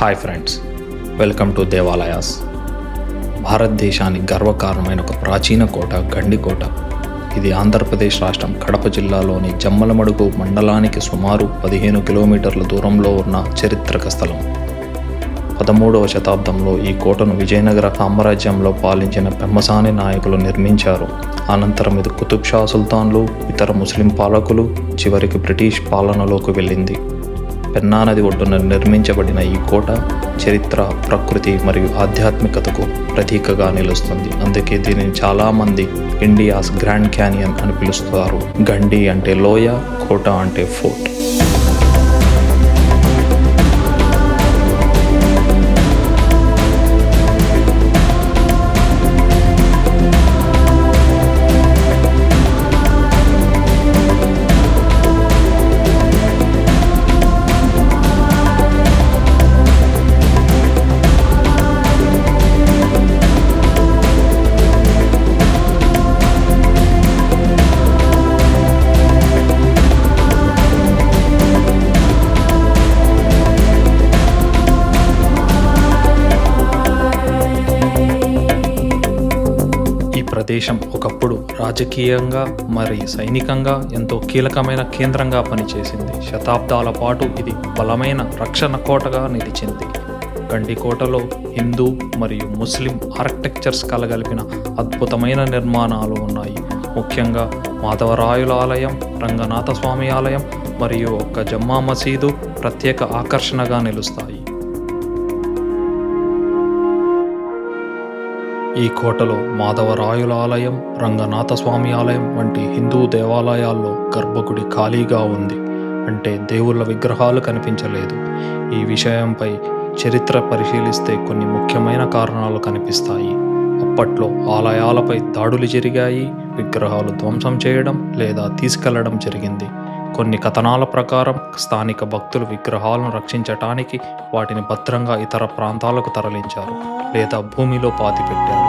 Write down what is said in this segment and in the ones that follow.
Hi friends, welcome to Devalayas. భారతదేశానికి గర్వకారణమైన ఒక ప్రాచీన కోట గండికోట. ఇది ఆంధ్రప్రదేశ్ రాష్ట్రం కడప జిల్లాలోని జమ్మలమడుగు మండలానికి సుమారు 15 కిలోమీటర్ల దూరంలో ఉన్న చారిత్రక స్థలం. 13వ శతాబ్దంలో ఈ కోటను విజయనగర సామ్రాజ్యంలో పాలించిన పెమ్మసాని నాయకులు నిర్మించారు. అనంతరం ఇది కుతుబ్ షా సుల్తాన్లు, ఇతర ముస్లిం పాలకులు, చివరికి బ్రిటిష్ పాలనలోకి వెళ్ళింది. పెన్నా నది ఒడ్డున నిర్మించబడిన ఈ కోట చరిత్ర, ప్రకృతి మరియు ఆధ్యాత్మికతకు ప్రతీకగా నిలుస్తుంది. అందుకే దీనిని చాలామంది ఇండియాస్ గ్రాండ్ క్యానియన్ అని పిలుస్తారు. గండి అంటే లోయ, కోట అంటే ఫోర్ట్. ప్రదేశం ఒకప్పుడు రాజకీయంగా మరియు సైనికంగా ఎంతో కీలకమైన కేంద్రంగా పనిచేసింది. శతాబ్దాల పాటు ఇది బలమైన రక్షణ కోటగా నిలిచింది. గండికోటలో హిందూ మరియు ముస్లిం ఆర్కిటెక్చర్స్ కలగలిపిన అద్భుతమైన నిర్మాణాలు ఉన్నాయి. ముఖ్యంగా మాధవరాయుల ఆలయం, రంగనాథ స్వామి ఆలయం మరియు ఒక జమ్మా మసీదు ప్రత్యేక ఆకర్షణగా నిలుస్తాయి. ఈ కోటలో మాధవరాయుల ఆలయం, రంగనాథ స్వామి ఆలయం వంటి హిందూ దేవాలయాల్లో గర్భగుడి ఖాళీగా ఉంది. అంటే దేవుళ్ళ విగ్రహాలు కనిపించలేదు. ఈ విషయంపై చరిత్ర పరిశీలిస్తే కొన్ని ముఖ్యమైన కారణాలు కనిపిస్తాయి. అప్పట్లో ఆలయాలపై దాడులు జరిగాయి, విగ్రహాలు ధ్వంసం చేయడం లేదా తీసుకెళ్లడం జరిగింది. కొన్ని కథనాల ప్రకారం స్థానిక భక్తులు విగ్రహాలను రక్షించటానికి వాటిని భద్రంగా ఇతర ప్రాంతాలకు తరలించారు లేదా భూమిలో పాతిపెట్టారు.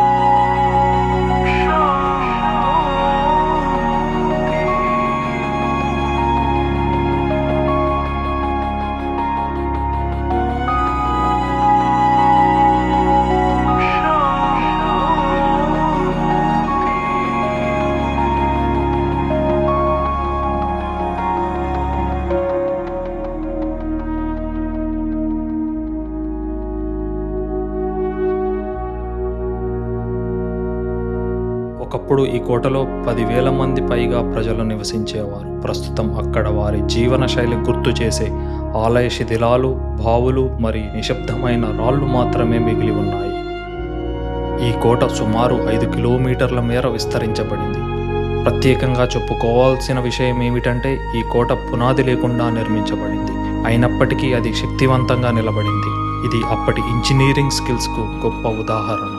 ఒకప్పుడు ఈ కోటలో 10,000 మంది పైగా ప్రజలు నివసించేవారు. ప్రస్తుతం అక్కడ వారి జీవన శైలి గుర్తు చేసే ఆలయ శిథిలాలు, బావులు మరియు నిశ్శబ్దమైన రాళ్లు మాత్రమే మిగిలి ఉన్నాయి. ఈ కోట సుమారు 5 కిలోమీటర్ల మేర విస్తరించబడింది. ప్రత్యేకంగా చెప్పుకోవాల్సిన విషయం ఏమిటంటే ఈ కోట పునాది లేకుండా నిర్మించబడింది. అయినప్పటికీ అది శక్తివంతంగా నిలబడింది. ఇది అప్పటి ఇంజనీరింగ్ స్కిల్స్కు గొప్ప ఉదాహరణ.